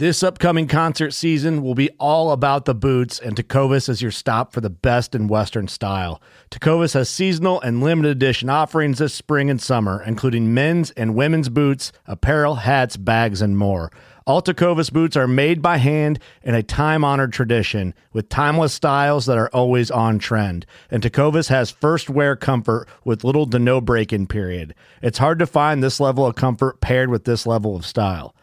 This upcoming concert season will be all about the boots, and Tecovas is your stop for the best in Western style. Tecovas has seasonal and limited edition offerings this spring and summer, including men's and women's boots, apparel, hats, bags, and more. All Tecovas boots are made by hand in a time-honored tradition with timeless styles that are always on trend. And Tecovas has first wear comfort with little to no break-in period. It's hard to find this level of comfort paired with this level of style.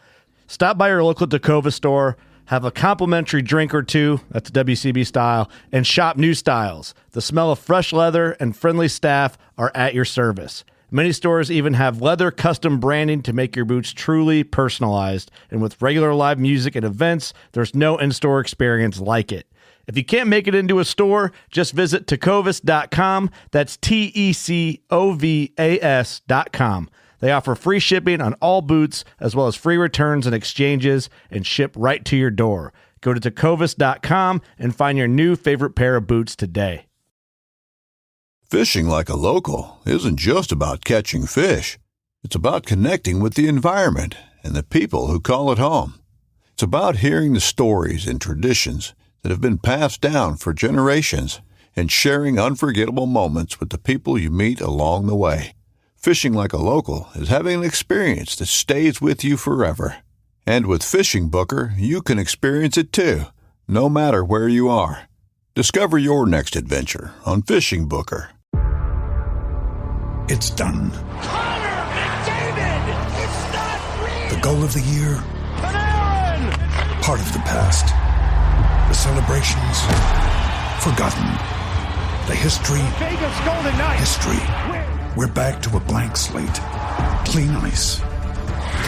Stop by your local Tecovas store, have a complimentary drink or two, that's WCB style, and shop new styles. The smell of fresh leather and friendly staff are at your service. Many stores even have leather custom branding to make your boots truly personalized. And with regular live music and events, there's no in-store experience like it. If you can't make it into a store, just visit tecovas.com. That's TECOVAS.com. They offer free shipping on all boots, as well as free returns and exchanges, and ship right to your door. Go to tecovas.com and find your new favorite pair of boots today. Fishing like a local isn't just about catching fish. It's about connecting with the environment and the people who call it home. It's about hearing the stories and traditions that have been passed down for generations and sharing unforgettable moments with the people you meet along the way. Fishing like a local is having an experience that stays with you forever. And with Fishing Booker, you can experience it too, no matter where you are. Discover your next adventure on Fishing Booker. It's done. Connor McDavid! It's not real! The goal of the year, Panarin! part of the past. The celebrations, forgotten. The history, Vegas Golden Knights! history. We're back to a blank slate. Clean ice.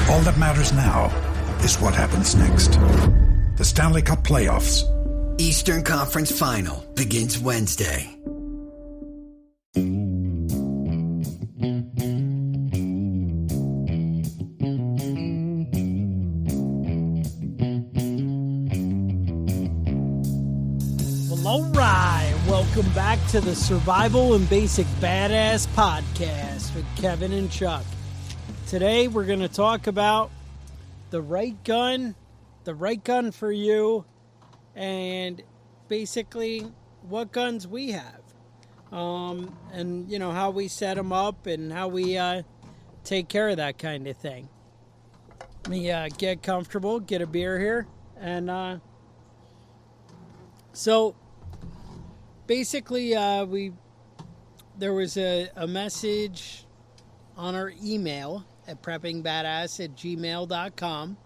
All that matters now is what happens next. The Stanley Cup playoffs. Eastern Conference Final begins Wednesday. All right, welcome back to the Survival and Basic Badass podcast with Kevin and Chuck. Today we're going to talk about the right gun for you, and basically what guns we have, and you know how we set them up and how we take care of that kind of thing. Let me get comfortable, get a beer here, and so. Basically, there was a message on our email at preppingbadass@gmail.com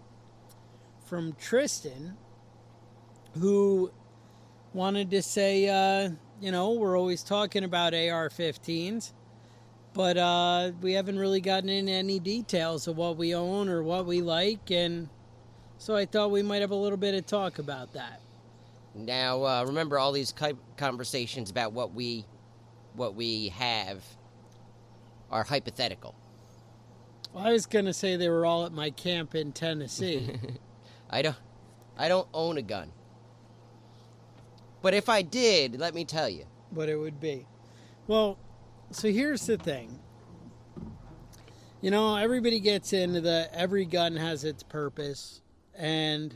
from Tristan, who wanted to say, we're always talking about AR-15s, but we haven't really gotten into any details of what we own or what we like, and so I thought we might have a little bit of talk about that. Now, remember, all these conversations about what we have are hypothetical. Well, I was going to say they were all at my camp in Tennessee. I don't own a gun. But if I did, let me tell you. What it would be. Well, so here's the thing. You know, everybody gets into every gun has its purpose, and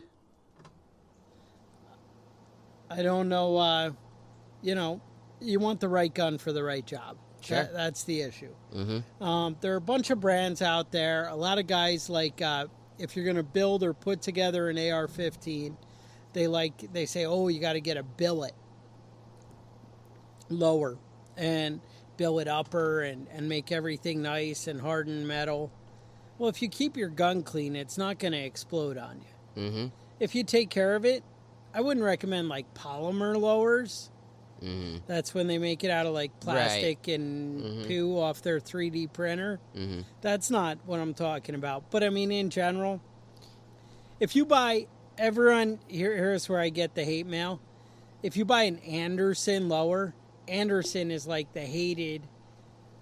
I don't know, you want the right gun for the right job. Sure. That's the issue. Mm-hmm. There are a bunch of brands out there. A lot of guys like, if you're going to build or put together an AR-15, they say, oh, you got to get a billet lower and billet upper and make everything nice and hardened metal. Well, if you keep your gun clean, it's not going to explode on you. Mm-hmm. If you take care of it, I wouldn't recommend like polymer lowers. Mm-hmm. That's when they make it out of like plastic and poo off their 3D printer. Mm-hmm. That's not what I'm talking about. But I mean, in general, if you buy here's where I get the hate mail. If you buy an Anderson lower, Anderson is like the hated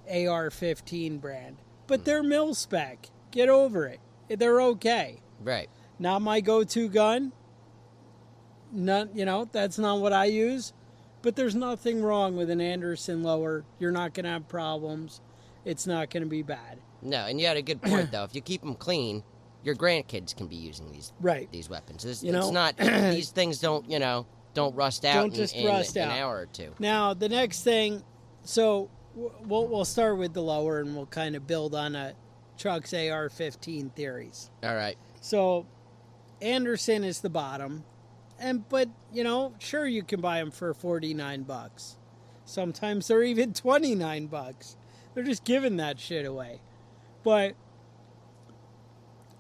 AR-15 brand, but they're mil spec. Get over it. They're okay. Right. Not my go-to gun. That's not what I use. But there's nothing wrong with an Anderson lower. You're not going to have problems. It's not going to be bad. No, and you had a good point, though. If you keep them clean, your grandkids can be using these weapons. It's not these things don't rust out in an hour or two. Now the next thing, so we'll start with the lower and we'll kind of build on Chuck's AR-15 theories. All right. So Anderson is the bottom, but sure, you can buy them for $49. Sometimes they're even $29. They're just giving that shit away. But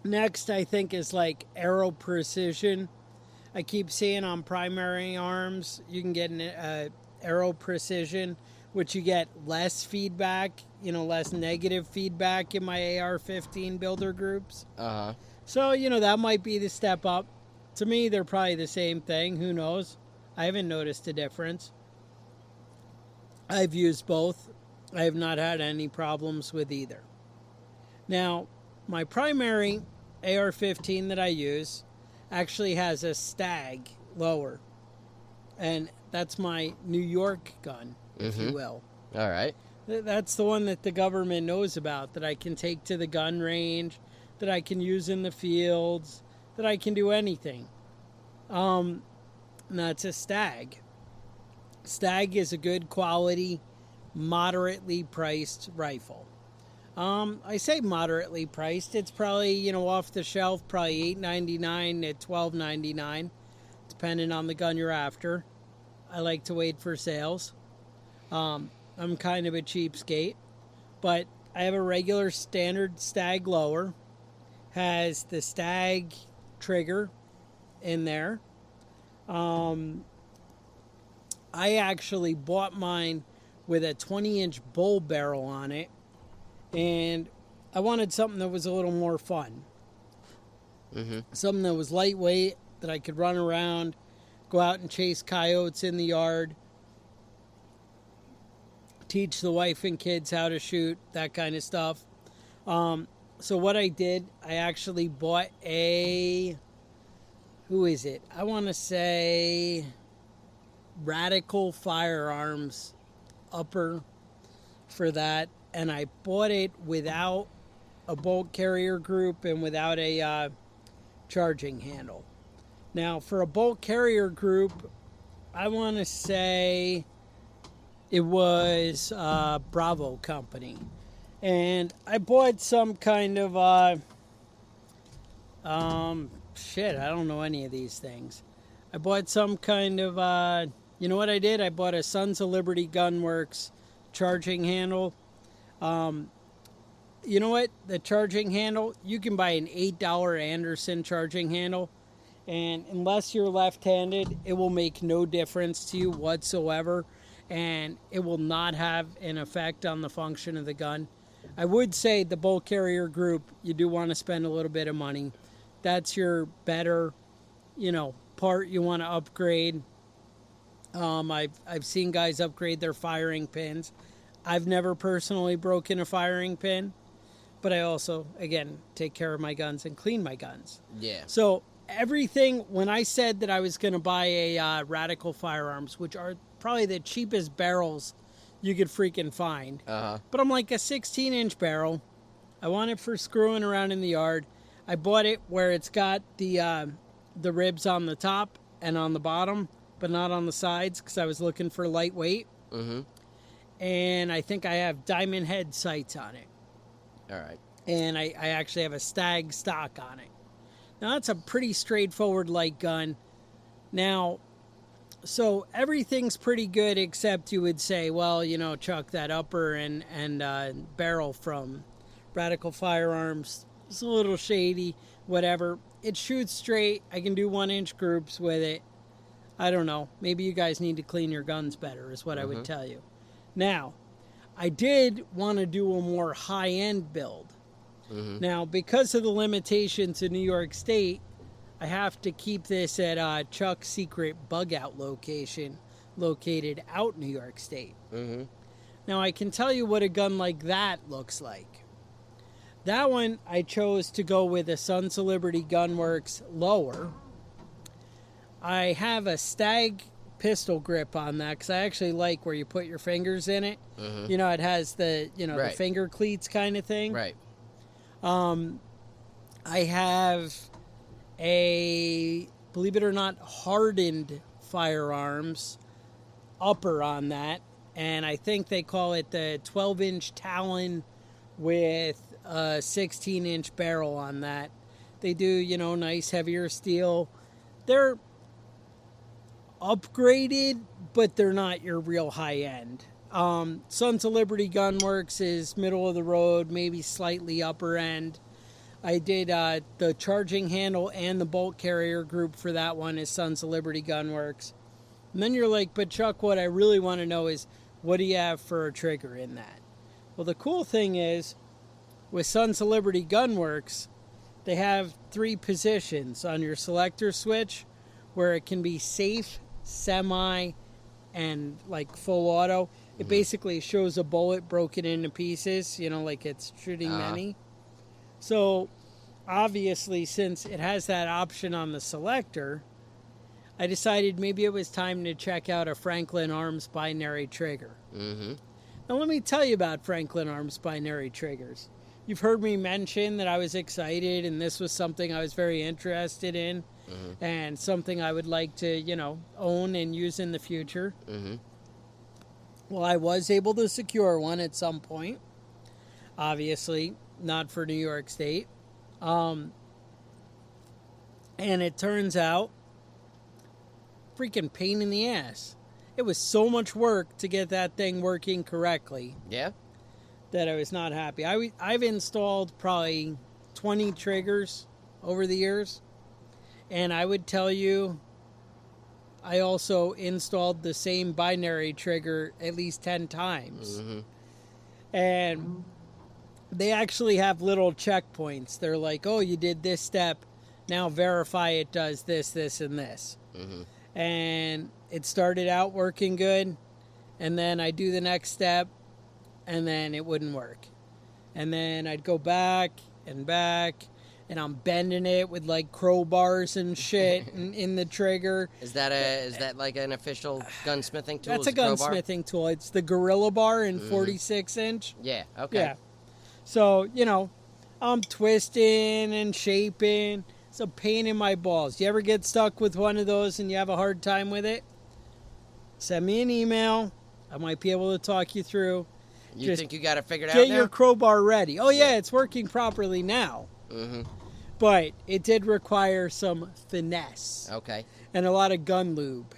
next, I think, is like Arrow Precision. I keep seeing on primary arms, you can get an Arrow Precision, which you get less feedback, less negative feedback in my AR-15 builder groups. Uh-huh. So, that might be the step up. To me, they're probably the same thing. Who knows? I haven't noticed a difference. I've used both. I have not had any problems with either. Now, my primary AR-15 that I use actually has a Stag lower. And that's my New York gun, if you will. All right. That's the one that the government knows about, that I can take to the gun range, that I can use in the fields, that I can do anything. And that's a Stag. Stag is a good quality, moderately priced rifle. I say moderately priced. It's probably, off the shelf, probably $8.99 to $12.99, depending on the gun you're after. I like to wait for sales. I'm kind of a cheapskate, but I have a regular standard Stag lower. Has the Stag trigger in there. I actually bought mine with a 20-inch bull barrel on it, and I wanted something that was a little more fun. Something that was lightweight, that I could run around, go out and chase coyotes in the yard, teach the wife and kids how to shoot, that kind of stuff. So what I did, I actually bought I want to say Radical Firearms upper for that, and I bought it without a bolt carrier group and without a charging handle. Now, for a bolt carrier group, I want to say it was Bravo Company, and I bought some kind of I don't know any of these things. I bought some kind of you know what I did? I bought a Sons of Liberty Gunworks charging handle. You know what? The charging handle, you can buy an $8 Anderson charging handle, and unless you're left-handed, it will make no difference to you whatsoever, and it will not have an effect on the function of the gun. I would say the bolt carrier group, you do want to spend a little bit of money. That's your better, part you want to upgrade. I've seen guys upgrade their firing pins. I've never personally broken a firing pin, but I also, again, take care of my guns and clean my guns. Yeah. So everything, when I said that I was going to buy a Radical Firearms, which are probably the cheapest barrels you could freaking find, but I'm like a 16-inch barrel. I want it for screwing around in the yard. I bought it where it's got the ribs on the top and on the bottom, but not on the sides, because I was looking for lightweight. And I think I have diamond head sights on it. All right. And I actually have a Stag stock on it. Now, that's a pretty straightforward light gun. Now, so everything's pretty good, except you would say, well, Chuck, that upper and barrel from Radical Firearms is a little shady, whatever. It shoots straight. I can do 1-inch groups with it. I don't know. Maybe you guys need to clean your guns better, is what I would tell you. Now, I did want to do a more high-end build. Now, because of the limitations in New York State, I have to keep this at Chuck's secret bug-out location located out New York State. Now, I can tell you what a gun like that looks like. That one, I chose to go with a Sons of Liberty Gunworks lower. I have a Stag pistol grip on that because I actually like where you put your fingers in it. It has the, the finger cleats kind of thing. Right. I I have a, believe it or not, hardened firearms upper on that. And I think they call it the 12-inch Talon with a 16-inch barrel on that. They do, nice heavier steel. They're upgraded, but they're not your real high end. Sons of Liberty Gunworks is middle of the road, maybe slightly upper end. I did the charging handle and the bolt carrier group for that one is Sons of Liberty Gunworks. And then you're like, but Chuck, what I really want to know is, what do you have for a trigger in that? Well, the cool thing is, with Sons of Liberty Gunworks, they have 3 positions on your selector switch where it can be safe, semi, and like full auto. It basically shows a bullet broken into pieces, like it's shooting many. So, obviously, since it has that option on the selector, I decided maybe it was time to check out a Franklin Arms binary trigger. Mm-hmm. Now, let me tell you about Franklin Arms binary triggers. You've heard me mention that I was excited, and this was something I was very interested in, and something I would like to, own and use in the future. Mm-hmm. Well, I was able to secure one at some point. Obviously, not for New York State. And it turns out, freaking pain in the ass. It was so much work to get that thing working correctly. Yeah. That I was not happy. I've installed probably 20 triggers over the years. And I would tell you, I also installed the same binary trigger at least 10 times. Mm-hmm. And they actually have little checkpoints. They're like, oh, you did this step. Now verify it does this, this, and this. Mm-hmm. And it started out working good. And then I do the next step. And then it wouldn't work. And then I'd go back. And I'm bending it with like crowbars and shit in the trigger. Is that like an official gunsmithing tool? That's a gunsmithing tool. It's the Gorilla Bar in 46 inch. Yeah, okay. Yeah. So, I'm twisting and shaping. It's a pain in my balls. You ever get stuck with one of those and you have a hard time with it? Send me an email. I might be able to talk you through. You think you got it figured out now? Get now? your crowbar ready. Oh, yeah, it's working properly now. Mm-hmm. But it did require some finesse. Okay. And a lot of gun lube.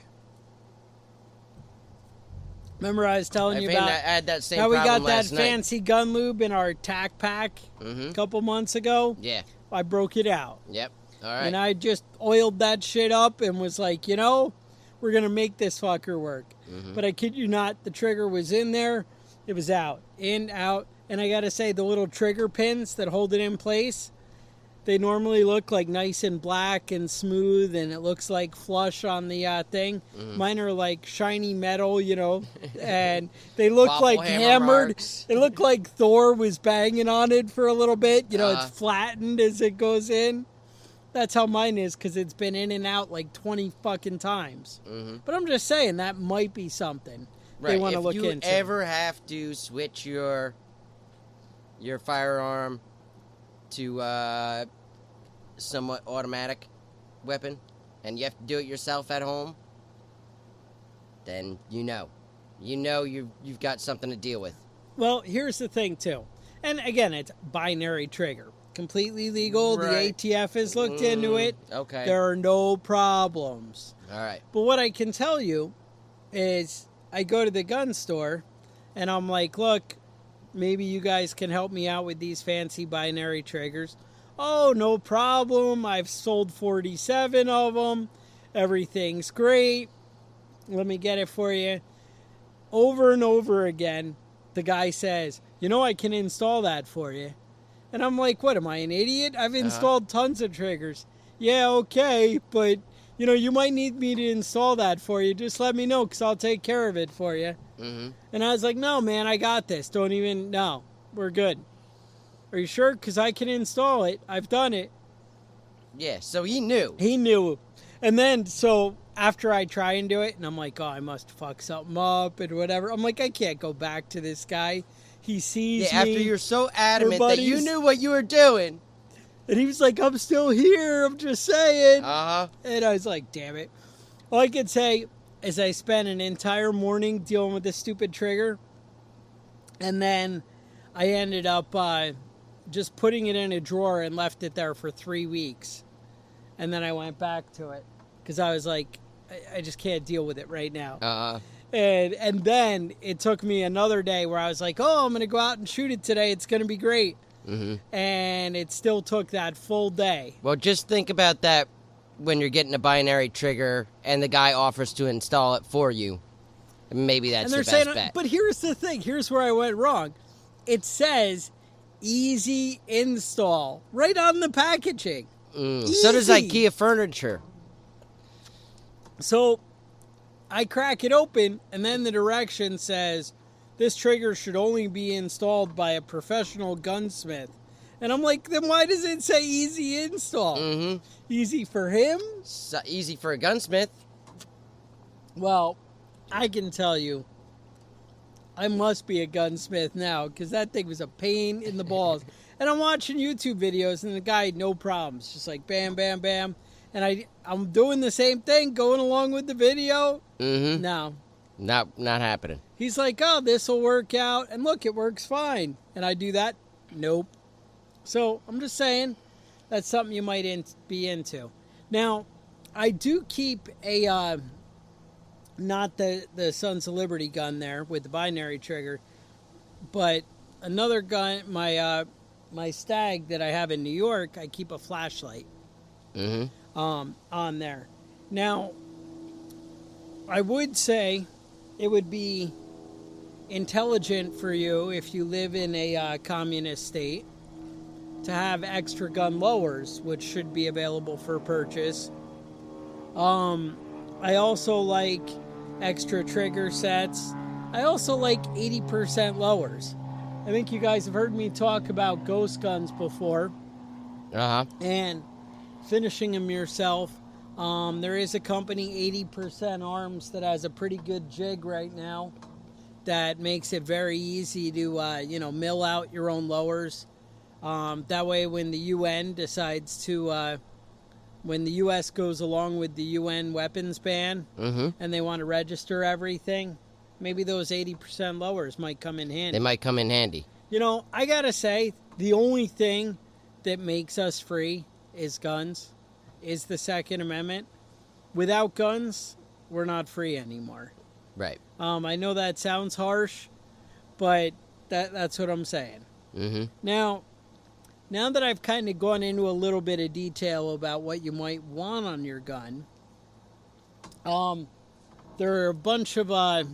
Remember I was telling you about I had that same how we problem got that last night. fancy gun lube in our tack pack a couple months ago? Yeah. I broke it out. Yep. All right. And I just oiled that shit up and was like, we're going to make this fucker work. Mm-hmm. But I kid you not, the trigger was in there. It was out. In, out. And I got to say, the little trigger pins that hold it in place, they normally look like nice and black and smooth, and it looks like flush on the thing. Mm-hmm. Mine are like shiny metal, and they look like hammered. Marks. It looked like Thor was banging on it for a little bit. It's flattened as it goes in. That's how mine is, because it's been in and out like 20 fucking times. Mm-hmm. But I'm just saying, that might be something they want to look into. If you ever have to switch your firearm to somewhat automatic weapon, and you have to do it yourself at home, then you've got something to deal with. Well, here's the thing too, and again, it's binary trigger, completely legal. Right. The ATF has looked into it. Okay, there are no problems. All right, but what I can tell you is, I go to the gun store, and I'm like, look, maybe you guys can help me out with these fancy binary triggers. Oh, no problem. I've sold 47 of them. Everything's great. Let me get it for you. Over and over again, the guy says, I can install that for you. And I'm like, what, am I an idiot? I've installed tons of triggers. Yeah, okay, but, you might need me to install that for you. Just let me know, because I'll take care of it for you. Mm-hmm. And I was like, no, man, I got this. No, we're good. Are you sure? Because I can install it. I've done it. Yeah, so he knew. He knew. And then, so after I try and do it, and I'm like, oh, I must fuck something up and whatever. I'm like, I can't go back to this guy. He sees me. After you're so adamant that you knew what you were doing. And he was like, I'm still here. I'm just saying. Uh-huh. And I was like, damn it. All I could say is I spent an entire morning dealing with this stupid trigger. And then I ended up just putting it in a drawer and left it there for 3 weeks. And then I went back to it because I was like, I just can't deal with it right now. Uh-huh. And then it took me another day where I was like, oh, I'm going to go out and shoot it today. It's going to be great. Mm-hmm. And it still took that full day. Well, just think about that when you're getting a binary trigger and the guy offers to install it for you. Maybe that's your best bet. But here's the thing. Here's where I went wrong. It says easy install right on the packaging. So does IKEA furniture. So I crack it open, and then the direction says, this trigger should only be installed by a professional gunsmith. And I'm like, then why does it say easy install? Mm-hmm. Easy for him? So easy for a gunsmith. Well, I can tell you, I must be a gunsmith now, because that thing was a pain in the balls. And I'm watching YouTube videos, and the guy, no problems. Just like bam, bam, bam. And I'm doing the same thing, going along with the video. Mm-hmm. No. Not happening. He's like, oh, this will work out. And look, it works fine. And I do that. Nope. So I'm just saying that's something you might be into. Now, I do keep a, not the Sons of Liberty gun there with the binary trigger, but another gun, my Stag that I have in New York, I keep a flashlight on there. Now, I would say it would be intelligent for you if you live in a communist state to have extra gun lowers, which should be available for purchase. I also like extra trigger sets. I also like 80% lowers. I think you guys have heard me talk about ghost guns before. Uh-huh. And finishing them yourself. There is a company, 80% Arms, that has a pretty good jig right now that makes it very easy to, mill out your own lowers. That way when the UN decides to, when the U.S. goes along with the UN weapons ban and they want to register everything, maybe those 80% lowers might come in handy. They might come in handy. I gotta say, the only thing that makes us free is guns, is the Second Amendment. Without guns, we're not free anymore. Right. I know that sounds harsh, but that's what I'm saying. Mm-hmm. Now that I've kind of gone into a little bit of detail about what you might want on your gun, there are a bunch of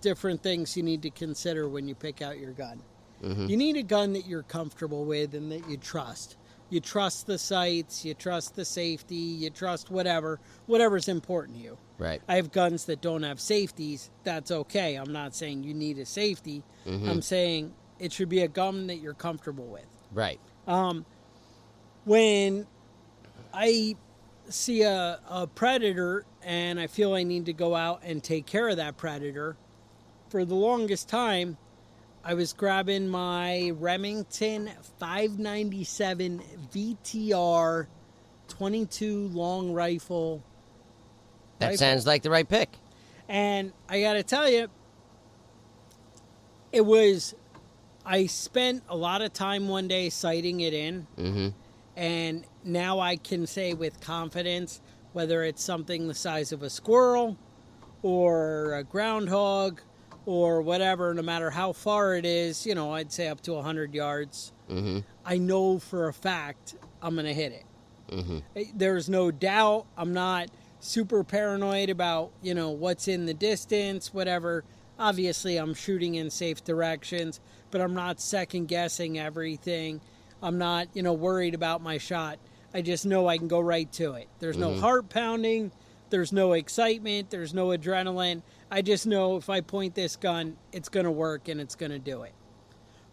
different things you need to consider when you pick out your gun. Mm-hmm. You need a gun that you're comfortable with and that you trust. You trust the sights, you trust the safety, you trust whatever's important to you. Right. I have guns that don't have safeties. That's okay. I'm not saying you need a safety. Mm-hmm. I'm saying it should be a gun that you're comfortable with. Right. When I see a predator and I feel I need to go out and take care of that predator, for the longest time, I was grabbing my Remington 597 VTR 22 long rifle. That sounds like the right pick. And I got to tell you, I spent a lot of time one day sighting it in. Mm-hmm. And now I can say with confidence, whether it's something the size of a squirrel or a groundhog or whatever, no matter how far it is, I'd say up to 100 yards. Mm-hmm. I know for a fact I'm going to hit it. Mm-hmm. There's no doubt. I'm not super paranoid about, what's in the distance, whatever. Obviously, I'm shooting in safe directions, but I'm not second guessing everything. I'm not, worried about my shot. I just know I can go right to it. There's no heart pounding. There's no excitement. There's no adrenaline. I just know if I point this gun, it's going to work and it's going to do it.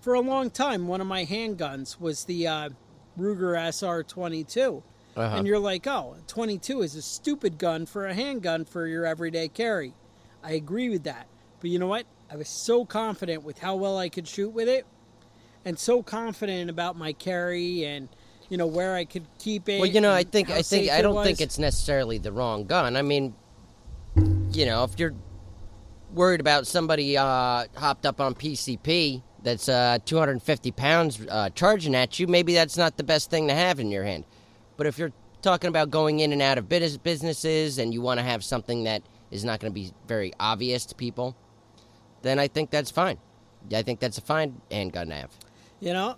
For a long time, one of my handguns was the Ruger SR-22. Uh-huh. And you're like, oh, 22 is a stupid gun for a handgun for your everyday carry. I agree with that. But you know what? I was so confident with how well I could shoot with it and so confident about my carry and, where I could keep it. Well, I don't was. think it's necessarily the wrong gun. I mean, if you're worried about somebody hopped up on PCP that's 250 pounds charging at you, maybe that's not the best thing to have in your hand. But if you're talking about going in and out of businesses and you want to have something that is not going to be very obvious to people, then I think that's fine. I think that's a fine handgun to have.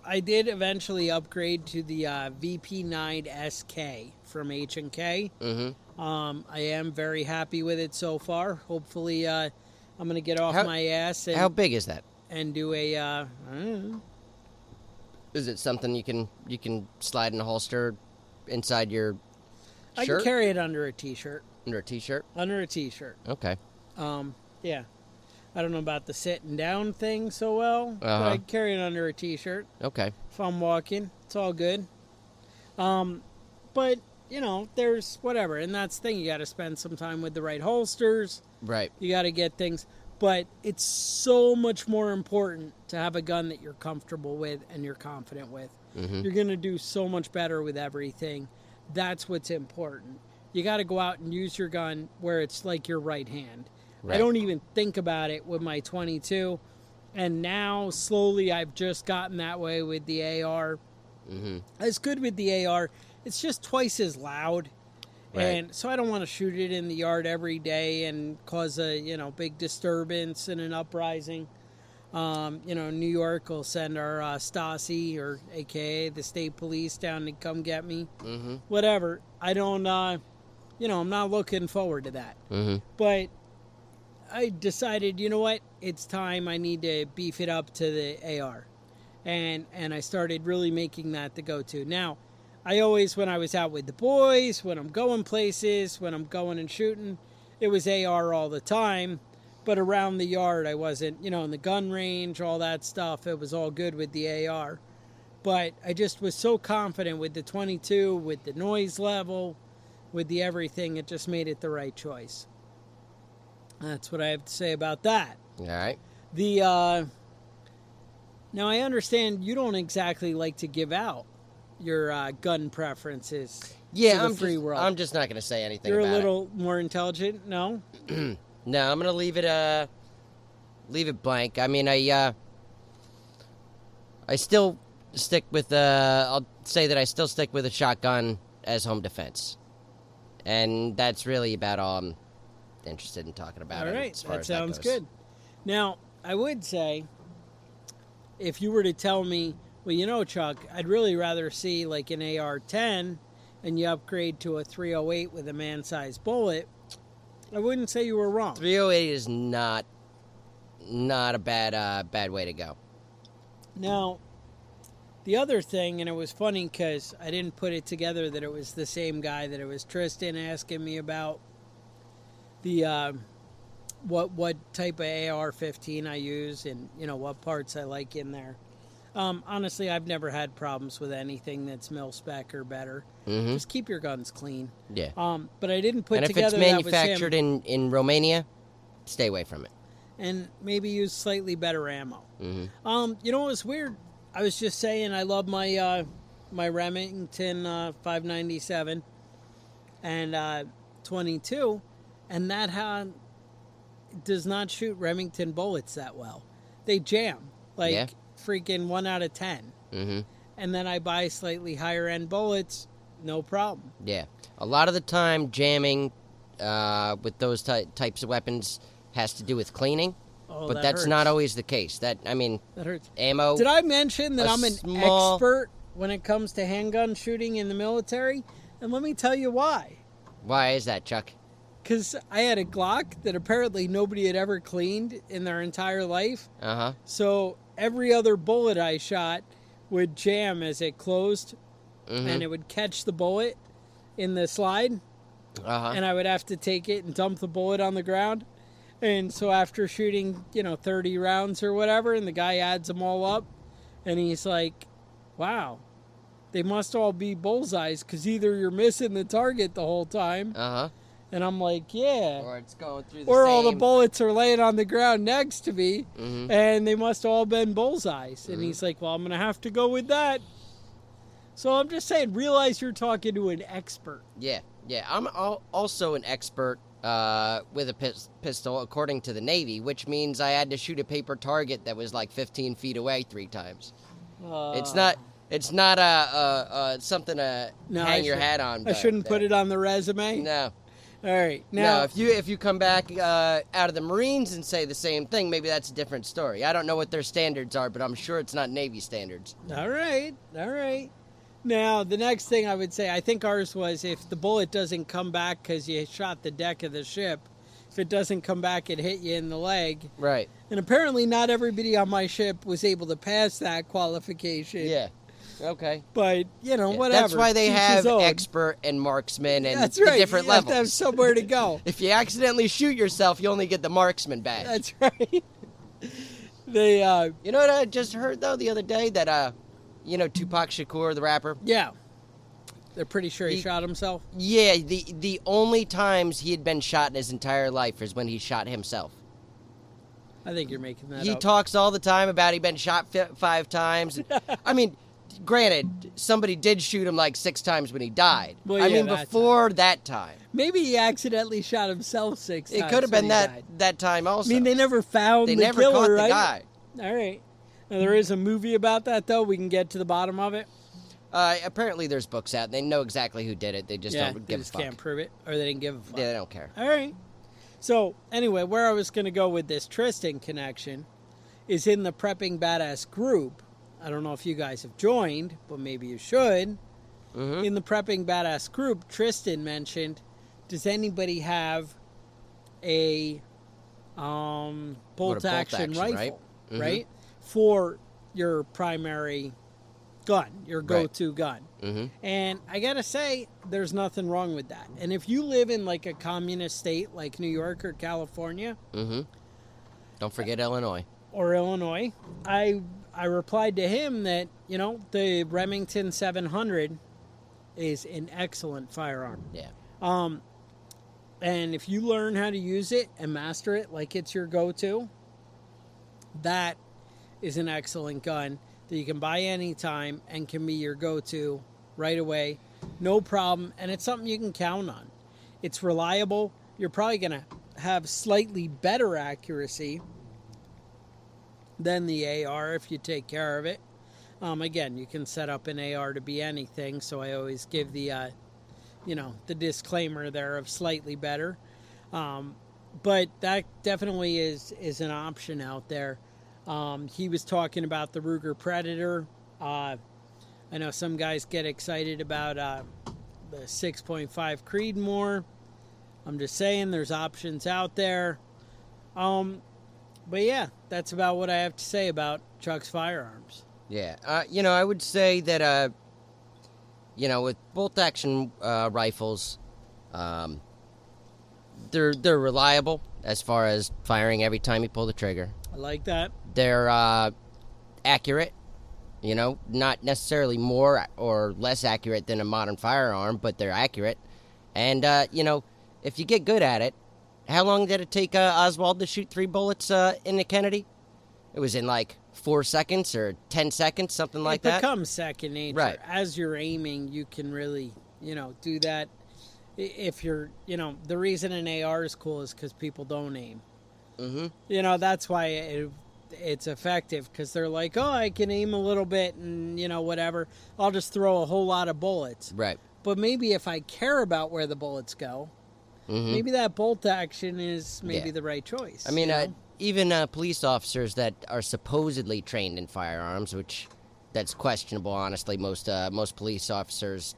I did eventually upgrade to the VP9 SK from H&K. Mm-hmm. I am very happy with it so far. Hopefully, I'm going to get off my ass. How big is that? And do a, I don't know. Is it something you can slide in a holster inside your shirt? I can carry it under a T-shirt. Under a T-shirt? Under a T-shirt. Okay. Yeah. I don't know about the sitting down thing so well, but I carry it under a T-shirt. Okay. If I'm walking, it's all good. But, there's whatever. And that's the thing. You got to spend some time with the right holsters. Right. You got to get things. But it's so much more important to have a gun that you're comfortable with and you're confident with. Mm-hmm. You're going to do so much better with everything. That's what's important. You got to go out and use your gun where it's like your right hand. Right. I don't even think about it with my 22. And now, slowly, I've just gotten that way with the AR. Mm-hmm. It's good with the AR. It's just twice as loud. Right. And so I don't want to shoot it in the yard every day and cause a, big disturbance and an uprising. New York will send our Stasi, or AKA the state police, down to come get me. Mm-hmm. Whatever. I don't, I'm not looking forward to that. Mm-hmm. But I decided, you know what? It's time. I need to beef it up to the AR. And I started really making that the go-to. Now, I always, when I was out with the boys, when I'm going places, when I'm going and shooting, it was AR all the time. But around the yard, I wasn't, in the gun range, all that stuff. It was all good with the AR. But I just was so confident with the 22, with the noise level, with the everything. It just made it the right choice. That's what I have to say about that. All right. Now, I understand you don't exactly like to give out your gun preferences to the free world. I'm just not going to say anything You're about it. a little more intelligent, no? No, I'm going to leave it blank. I mean, I still stick with, I'll say that I still stick with a shotgun as home defense. And that's really about all I'm interested in talking about. All right, as far that as sounds that goes. good. Now, I would say, if you were to tell me, well, Chuck, I'd really rather see like an AR-10 and you upgrade to a 308 with a man-sized bullet, I wouldn't say you were wrong. 308 is not a bad way to go. Now, the other thing, and it was funny because I didn't put it together that it was the same guy, that it was Tristan asking me about the what type of AR-15 I use and, what parts I like in there. Honestly, I've never had problems with anything that's mil-spec or better. Mm-hmm. Just keep your guns clean. Yeah. But I didn't put and if together it's that was manufactured him. in Romania, stay away from it. And maybe use slightly better ammo. Mm-hmm. You know what was weird? I was just saying I love my my Remington 597 and 22, and that does not shoot Remington bullets that well. They jam freaking 1 out of 10. Mm-hmm. And then I buy slightly higher end bullets, no problem. Yeah, a lot of the time jamming with those types of weapons has to do with cleaning. Oh, but that's hurts. not always the case. That hurts. Ammo. Did I mention that I'm an expert when it comes to handgun shooting in the military? And let me tell you why. Why is that, Chuck? Because I had a Glock that apparently nobody had ever cleaned in their entire life. Uh-huh. So every other bullet I shot would jam as it closed, and it would catch the bullet in the slide, and I would have to take it and dump the bullet on the ground. And so after shooting, 30 rounds or whatever, and the guy adds them all up, and he's like, wow, they must all be bullseyes because either you're missing the target the whole time. Uh-huh. And I'm like, yeah. Or it's going through or all the bullets are laying on the ground next to me, Mm-hmm. and they must all been bullseyes. And he's like, well, I'm going to have to go with that. So I'm just saying, realize you're talking to an expert. Yeah. I'm also an expert with a pistol, according to the Navy, which means I had to shoot a paper target that was like 15 feet away 3 times. It's not something to hang your hat on. I shouldn't put it on the resume? No. All right. Now, if you come back out of the Marines and say the same thing, maybe that's a different story. I don't know what their standards are, but I'm sure it's not Navy standards. All right. Now, the next thing I would say, I think ours was if the bullet doesn't come back because you shot the deck of the ship, if it doesn't come back, it hit you in the leg. Right. And apparently not everybody on my ship was able to pass that qualification. Yeah. Okay. But, whatever. That's why they Each have his own. expert and marksman and That's the right. different You have levels. to have somewhere to go. If you accidentally shoot yourself, you only get the marksman badge. That's right. They, You know what I just heard, though, the other day? That, Tupac Shakur, the rapper? yeah. They're pretty sure he shot himself? Yeah, the only times he had been shot in his entire life is when he shot himself. I think you're making that He up. talks all the time about he'd been shot 5 times. I mean, granted, somebody did shoot him like 6 times when he died. Well, I yeah, mean, that before that time. Maybe he accidentally shot himself 6 times. It could have been when he died. that time also. I mean, they never found They the never killer, caught right? the guy. All right. Now, there is a movie about that, though. We can get to the bottom of it. Apparently there's books out. They know exactly who did it. They just don't they give just a fuck. can't prove it, or they didn't give a fuck. Yeah, they don't care. All right. So, anyway, where I was going to go with this Tristan connection is in the Prepping Badass group. I don't know if you guys have joined, but maybe you should. Mm-hmm. In the Prepping Badass group, Tristan mentioned, does anybody have a bolt-action rifle, right? Mm-hmm. right? For your primary gun, your go-to gun. Mm-hmm. And I gotta say, there's nothing wrong with that. And if you live in like a communist state like New York or California, Mm-hmm. Don't forget Illinois. or Illinois, I replied to him that, the Remington 700 is an excellent firearm. Yeah. And if you learn how to use it and master it like it's your go-to, that is an excellent gun that you can buy anytime and can be your go-to right away. No problem. And it's something you can count on. It's reliable. You're probably going to have slightly better accuracy than the AR if you take care of it. Again, you can set up an AR to be anything, so I always give the the disclaimer there of slightly better. But that definitely is an option out there. He was talking about the Ruger Predator. I know some guys get excited about the 6.5 Creedmoor. I'm just saying there's options out there. But yeah, that's about what I have to say about Chuck's firearms. Yeah. I would say that, with bolt-action rifles, they're reliable as far as firing every time you pull the trigger. I like that. They're accurate, not necessarily more or less accurate than a modern firearm, but they're accurate. And, if you get good at it, how long did it take Oswald to shoot 3 bullets in the Kennedy? It was in like 4 seconds or 10 seconds, something like that. It becomes second nature. Right. As you're aiming, you can really, do that. If you're, the reason an AR is cool is because people don't aim. Mm-hmm. That's why it's effective, because they're like, oh, I can aim a little bit and, whatever. I'll just throw a whole lot of bullets. Right. But maybe if I care about where the bullets go, maybe that bolt action is maybe the right choice. I mean, even police officers that are supposedly trained in firearms, which that's questionable, honestly. Most police officers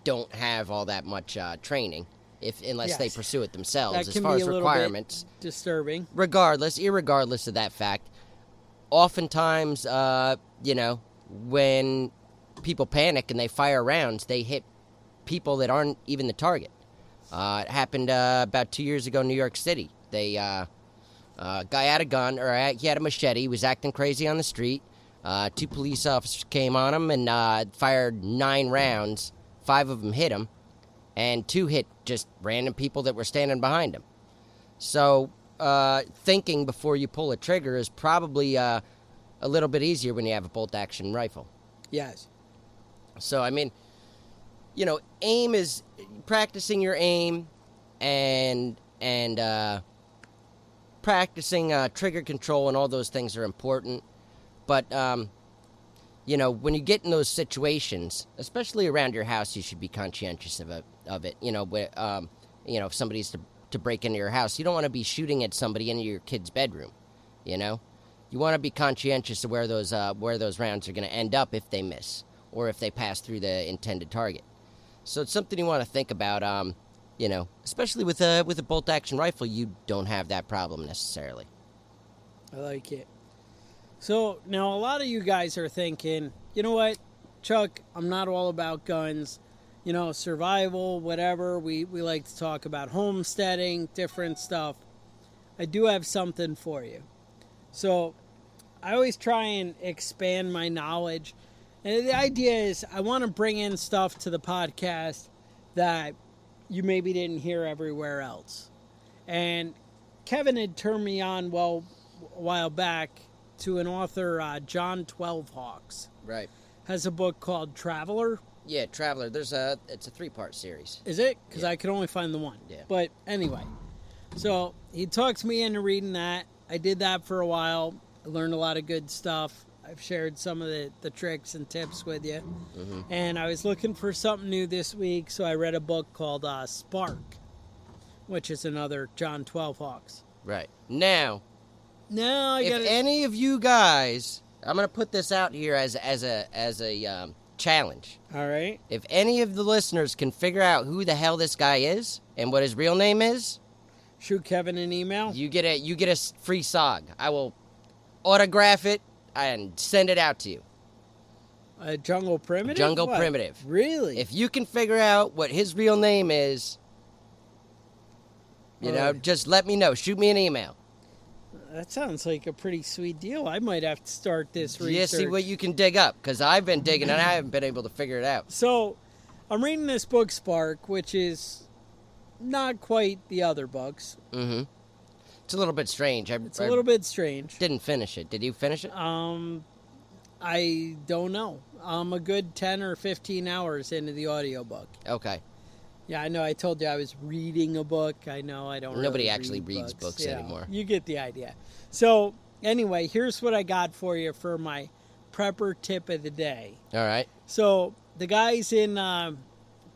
don't have all that much training, unless they pursue it themselves. That As can far be as a little requirements, bit disturbing. Irregardless of that fact, oftentimes, when people panic and they fire rounds, they hit people that aren't even the target. It happened about 2 years ago in New York City. They guy had a gun, or he had a machete. He was acting crazy on the street. 2 police officers came on him and fired 9 rounds. 5 of them hit him, and 2 hit just random people that were standing behind him. So thinking before you pull a trigger is probably a little bit easier when you have a bolt-action rifle. Yes. So, I mean, aim is practicing your aim and practicing trigger control and all those things are important. But, when you get in those situations, especially around your house, you should be conscientious of it. If somebody's to break into your house, you don't want to be shooting at somebody in your kid's bedroom, You want to be conscientious of where those rounds are going to end up if they miss or if they pass through the intended target. So it's something you want to think about, especially with a bolt-action rifle, you don't have that problem necessarily. I like it. So now a lot of you guys are thinking, you know what, Chuck, I'm not all about guns, survival, whatever. We like to talk about homesteading, different stuff. I do have something for you. So I always try and expand my knowledge. And the idea is I want to bring in stuff to the podcast that you maybe didn't hear everywhere else. And Kevin had turned me on, a while back to an author, John 12 Hawks. Right. Has a book called Traveler. Yeah, Traveler. It's a 3-part series. Is it? Because Yeah. I could only find the one. Yeah. But anyway, so he talked me into reading that. I did that for a while. I learned a lot of good stuff. I've shared some of the tricks and tips with you. Mm-hmm. And I was looking for something new this week, so I read a book called Spark, which is another John 12 Hawks. Right. Now, if any of you guys, I'm going to put this out here as a challenge. All right. If any of the listeners can figure out who the hell this guy is and what his real name is, shoot Kevin an email. You get a free SOG. I will autograph it and send it out to you. A Jungle Primitive? Jungle What? Primitive. Really? If you can figure out what his real name is, just let me know. Shoot me an email. That sounds like a pretty sweet deal. I might have to start this research. Yeah, see what you can dig up, because I've been digging and I haven't been able to figure it out. So, I'm reading this book, Spark, which is not quite the other books. Mm-hmm. It's a little bit strange. It's a little bit strange. Didn't finish it. Did you finish it? I don't know. I'm a good 10 or 15 hours into the audiobook. Okay. Yeah, I know. I told you I was reading a book. I know I don't Nobody really actually read reads books Yeah, anymore. You get the idea. So, anyway, here's what I got for you for my prepper tip of the day. All right. So, the guy's in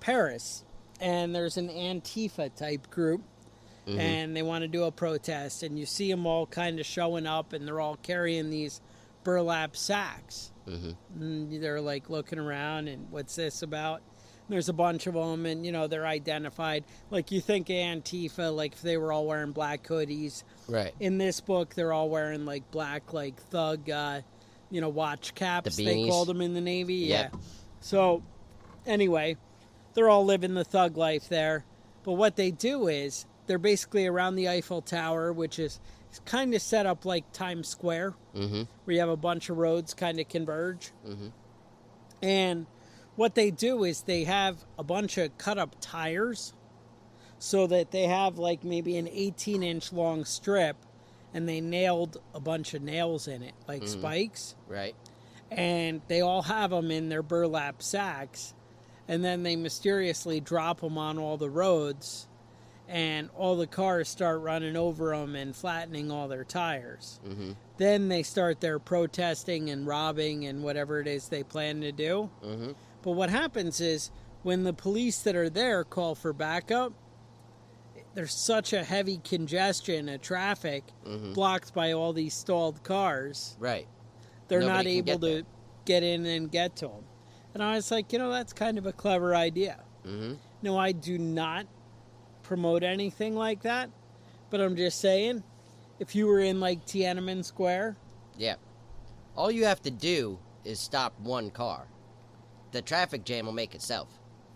Paris, and there's an Antifa type group, and they want to do a protest, and you see them all kind of showing up, and they're all carrying these burlap sacks. And they're like looking around, and what's this about? There's a bunch of them, and, they're identified. Like, you think Antifa, like, if they were all wearing black hoodies. Right. In this book, they're all wearing, like, black, like, thug, watch caps. The They beanies. called them in the Navy. Yep. Yeah. So, anyway, they're all living the thug life there. But what they do is, they're basically around the Eiffel Tower, which is kind of set up like Times Square, where you have a bunch of roads kind of converge. And what they do is they have a bunch of cut up tires so that they have like maybe an 18-inch long strip, and they nailed a bunch of nails in it, like spikes. Right. And they all have them in their burlap sacks, and then they mysteriously drop them on all the roads, and all the cars start running over them and flattening all their tires. Then they start their protesting and robbing and whatever it is they plan to do. But what happens is when the police that are there call for backup, there's such a heavy congestion of traffic blocked by all these stalled cars. Right. They're Nobody not can able to get in and get to them. And I was like, that's kind of a clever idea. No, I do not promote anything like that, but I'm just saying, if you were in like Tiananmen Square, Yeah. All you have to do is stop one car. The traffic jam will make itself.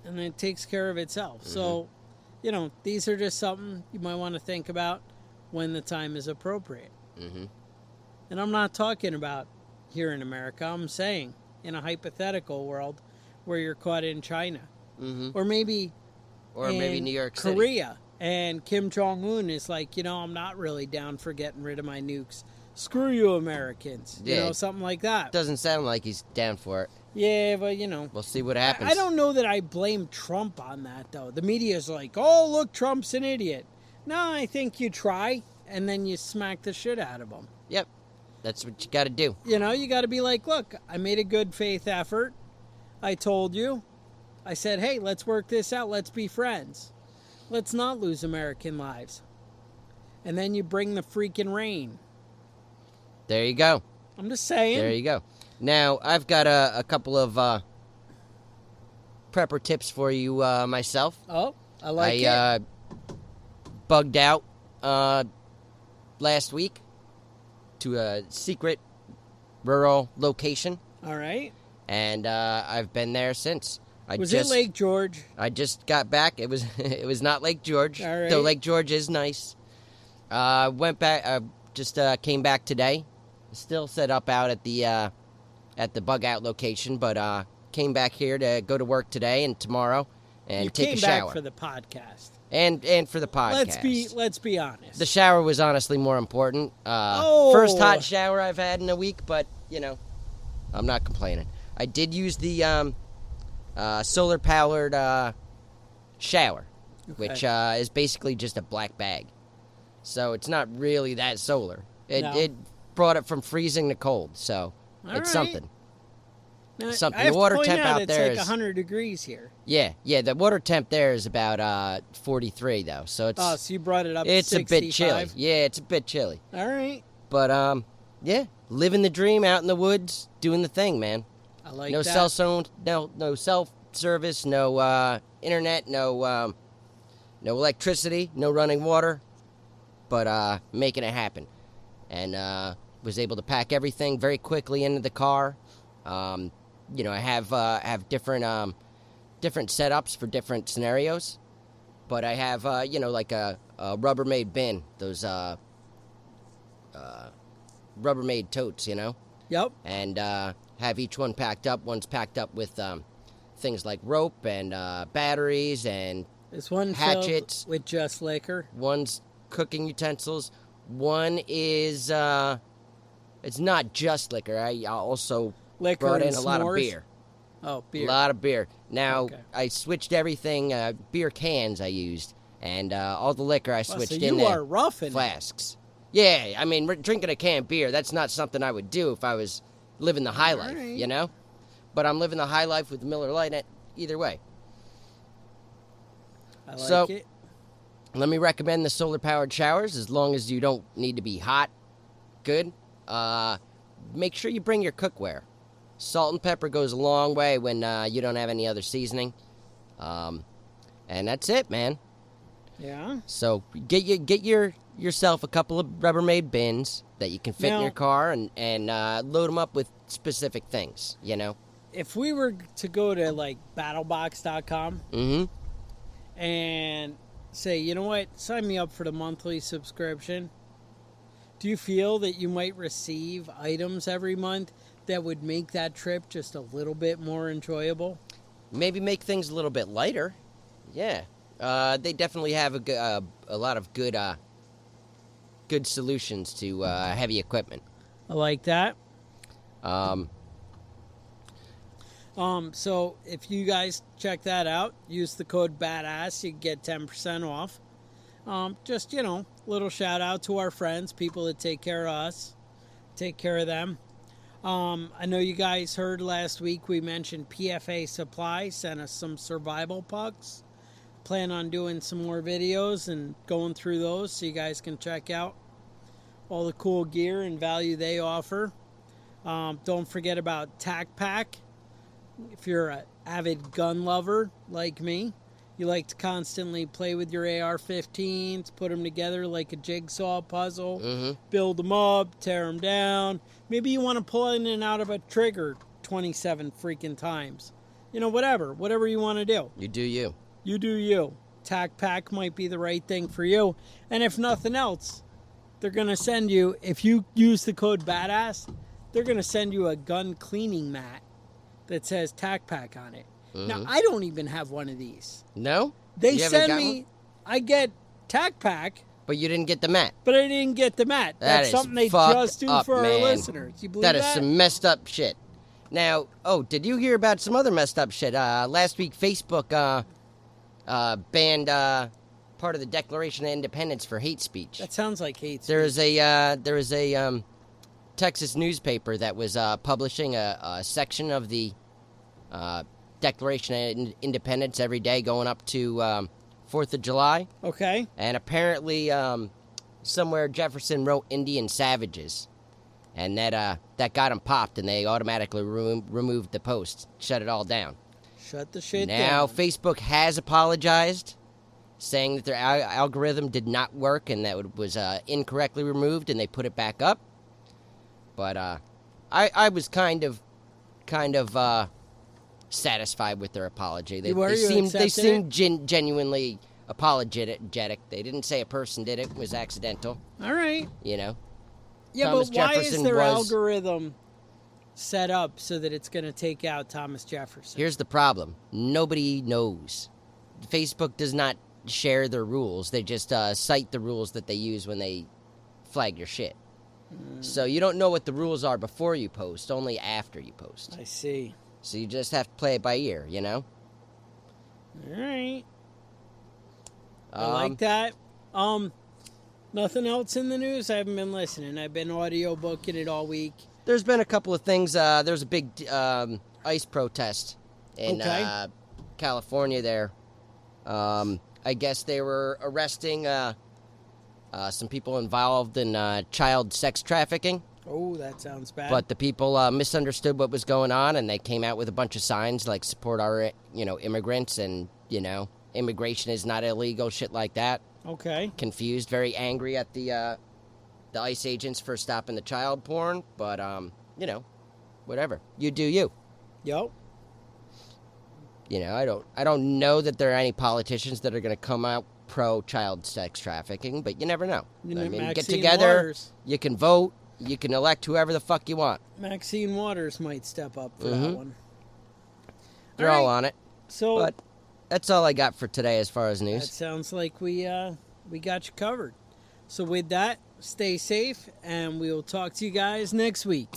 and it takes care of itself. So, these are just something you might want to think about when the time is appropriate. And I'm not talking about here in America. I'm saying in a hypothetical world where you're caught in China, or maybe maybe New York City. Korea, and Kim Jong-un is like, I'm not really down for getting rid of my nukes. Screw you, Americans. Yeah. Something like that. Doesn't sound like he's down for it. Yeah, but you know. We'll see what happens. I don't know that I blame Trump on that, though. The media's like, oh, look, Trump's an idiot. No, I think you try, and then you smack the shit out of him. Yep. That's what you got to do. You know, you got to be like, look, I made a good faith effort. I told you. I said, hey, let's work this out. Let's be friends. Let's not lose American lives. And then you bring the freaking rain. There you go. I'm just saying. There you go. Now, I've got a couple of prepper tips for you myself. Oh, I like it. I bugged out last week to a secret rural location. All right. And I've been there since. Was it Lake George? I just got back. It was it was not Lake George, all right. though Lake George is nice. Went back. Just came back today. Still set up out at the bug out location, but came back here to go to work today and tomorrow and take a shower. You came back for the podcast. And for the podcast. Let's be honest. The shower was honestly more important. First hot shower I've had in a week, but you know, I'm not complaining. I did use the solar powered shower, which is basically just a black bag. So it's not really that solar. It brought it from freezing to cold, so it's something. Now, something. I have The water to point temp out out there it's like is 100 degrees here. Yeah. The water temp there is about 43 though, so it's. Oh, so you brought it up. It's to 65. a bit chilly. Yeah, it's a bit chilly. All right. But yeah, living the dream out in the woods, doing the thing, man. I like no that. cell phone, no cell service, no internet, no electricity, no running water, but making it happen, and was able to pack everything very quickly into the car. You know, I have different setups for different scenarios, but I have you know, like a Rubbermaid bin, those Rubbermaid totes, you know. Yep. And have each one packed up. One's packed up with things like rope and batteries and Is one hatchets filled with just liquor? One's cooking utensils. One is it's not just liquor. I also Liquor brought and in a lot of s'mores? beer. Oh, beer. A lot of beer. Now Okay. I switched everything. Beer cans I used, and all the liquor I switched so in you are roughing it. flasks. Yeah, I mean, drinking a can of beer, that's not something I would do if I was living the high life, right. you know? But I'm living the high life with the Miller Lite either way. I like So- it. Let me recommend the solar-powered showers as long as you don't need to be hot. Good. Make sure you bring your cookware. Salt and pepper goes a long way when you don't have any other seasoning. And that's it, man. Yeah. So get yourself a couple of Rubbermaid bins that you can fit in Now- your car and load them up with specific things, you know? If we were to go to like battlebox.com Mm-hmm. and say, you know what, sign me up for the monthly subscription, do you feel that you might receive items every month that would make that trip just a little bit more enjoyable? Maybe make things a little bit lighter. Yeah. They definitely have a lot of good solutions to heavy equipment. I like that. Um, So if you guys check that out, use the code BADASS, you get 10% off. Just, you know, little shout out to our friends, people that take care of us, take care of them. I know you guys heard last week we mentioned PFA Supply sent us some survival pucks. Plan on doing some more videos and going through those so you guys can check out all the cool gear and value they offer. Don't forget about Tac Pack. If you're an avid gun lover like me, you like to constantly play with your AR-15s, put them together like a jigsaw puzzle, build them up, tear them down. Maybe you want to pull in and out of a trigger 27 freaking times. You know, whatever you want to do. you do you. You do you. Tac Pack might be the right thing for you. And if nothing else, they're going to send you, if you use the code BADASS, they're going to send you a gun cleaning mat that says Tac Pack on it. Now, I don't even have one of these. No? They You haven't send got me, one? I get Tac Pack, But you didn't get the mat. but I didn't get the mat. That That's is something they fucked just do up, for man. our listeners. You believe That that? is some messed up shit. Now, did you hear about some other messed up shit? Last week, Facebook banned part of the Declaration of Independence for hate speech. That sounds like hate speech. There is a Texas newspaper that was publishing a section of the Declaration of Independence every day going up to 4th of July. Okay. And apparently somewhere Jefferson wrote Indian savages. And that got them popped, and they automatically removed the post, shut it all down. Shut the shit down. Now, Facebook has apologized, saying that their algorithm did not work and that it was incorrectly removed, and they put it back up. But I was kind of satisfied with their apology. They seemed genuinely apologetic. They didn't say a person did it. It was accidental. All right. You know? Yeah, Thomas but why Jefferson is their was- algorithm set up so that it's going to take out Thomas Jefferson? Here's the problem. Nobody knows. Facebook does not share their rules. They just cite the rules that they use when they flag your shit. So you don't know what the rules are before you post, only after you post. I see. So you just have to play it by ear, you know? All right. I like that. Nothing else in the news? I haven't been listening. I've been audiobooking it all week. There's been a couple of things. There's a big ICE protest in California there. I guess they were arresting some people involved in child sex trafficking. Oh, that sounds bad. But the people misunderstood what was going on, and they came out with a bunch of signs like support our, immigrants, and, immigration is not illegal, shit like that. Okay. Confused, very angry at the ICE agents for stopping the child porn, but, whatever. You do you. Yep. I don't know that there are any politicians that are going to come out pro-child sex trafficking, but you never know. Get together, Waters. You can vote, you can elect whoever the fuck you want. Maxine Waters might step up for that one. They're all on it. So, But that's all I got for today as far as that news. sounds like we got you covered. So with that, stay safe, and we'll talk to you guys next week.